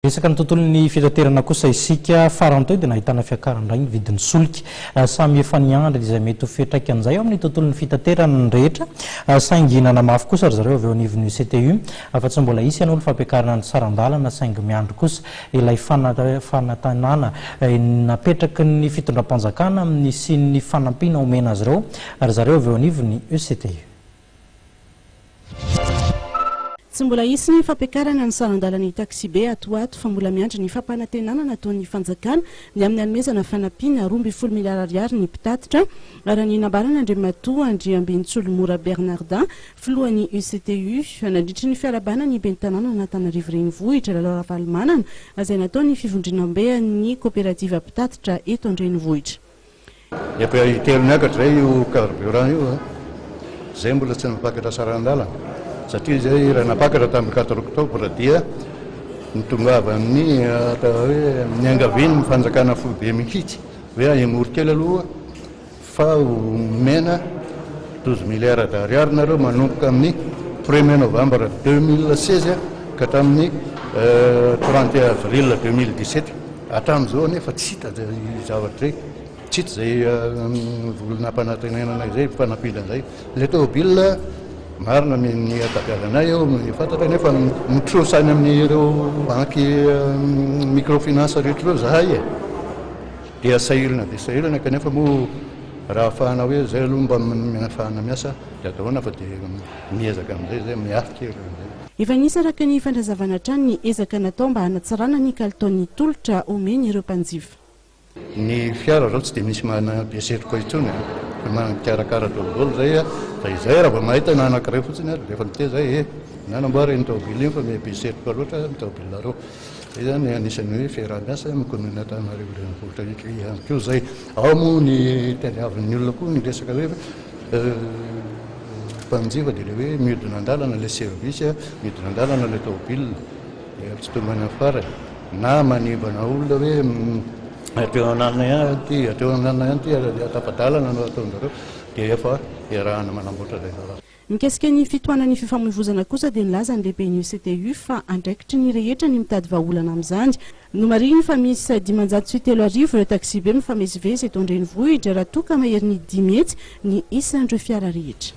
Resaka ny tontolon'ny fitaterana kosa isika farany teo dia nahitana fiakarana ny vidin'ny solika samy efa niandry izay mety ho fetraka an'izay ao amin'ny tontolon'ny fitaterana ny rehetra saingy nanamafy kosa ry zareo avy eo anivon'ny CTU fa tsy mbola isy ianao ny fampiakarana ny sarandalana saingy miandry kosa ilay fanatanana napetraky ny fitondram-panjakana amin'ny sy ny fanampiana omena azy ireo ary zareo avy eo anivon'ny CTU. Tsy mbola isy ny fampiakarana ny sarandalana taxi be atoato fa mbola miandry ny fampanantenana nataon'ny fanjakana ny amin'ny hanomezana fanampiana 12 miliara ariary ny mpitatitra ary ny nambarana Andriamatoa Andriambentsolo-Mora Bernardin filohan'ny UCTU nandritry ny fiarabana ny ben'ny tanàna Antananarivo renivohitra lalao Ravalomanana izay nataon'ny fivondronam-bean'ny kooperativa mpitatitra eto an-drenivohitra. Telo miakatra zay io carburant io zay mbola tsy napakatra sarandalana satria zay raha napakatra tamin'ny 4 octobre dia nitongava amin'ny atao hoe niangaviny ny fanjakana foibe mihitsy hoe emory kely aloha fa mena 12 milliards d'ariary nareo manomboka amin'ny 1er novembre 2016 ka tamin'ny 31 avril 2017 hatramin'izao nefa tsy hita zavatra tsy hita zay volonam-panantenana zay fanampiana zay le tômôbila marina ny atabialanay eo fantatra nefa mitrosany amin'ireo banky microfinance rehetra ireo zahay dia sahirana kanefa moa raha ahafahana hoe zay aloha mba ahafahana miasa dia ataona fa dia miezaka amin'izay zay miafika efa nisy araka ny fandrazavana trano ny ezaka natao mba hanatsarana ny kalitaon'ny tolotra omeny ireo mpanjifa. Ny fiara zao tsy dia misy manapiasetroko intsony manaikarakara tômôbily zay fa izay raha vao mahita na anankiray fotsiny ary rehefa miteza zay nanamboara ny tômôbily iny fa miapiasetroko loatra ny tômôbily reo zay zany anisany hoe fiaraha-miasa mikonona Antananarivo renivohitra ihany koa zay ao moa ny tadiavin'ny olona koa ny resaka hoe mpanjifa dia le hoe mihodina an-dalana le service mihodina an-dalana le tômôbily tsy tombany afara na manivana olona hoe ateo anana ihany ty atapadalana no ataonareo dia efa iarahana manamboatra zay. Mikasika ny fitoanan'ny fifamoivoizana kosa dia nilaza ny lehiben'ny CTU fa andraikitry ny rehetra ny mitady vahaolana amin'izany no mariny fa misy 503 arivo ireo taxi be mifamezivezy eto an-drenivohitra raha toa ka mahery ny 10 hetsy ny isan'ireo fiara rehetra.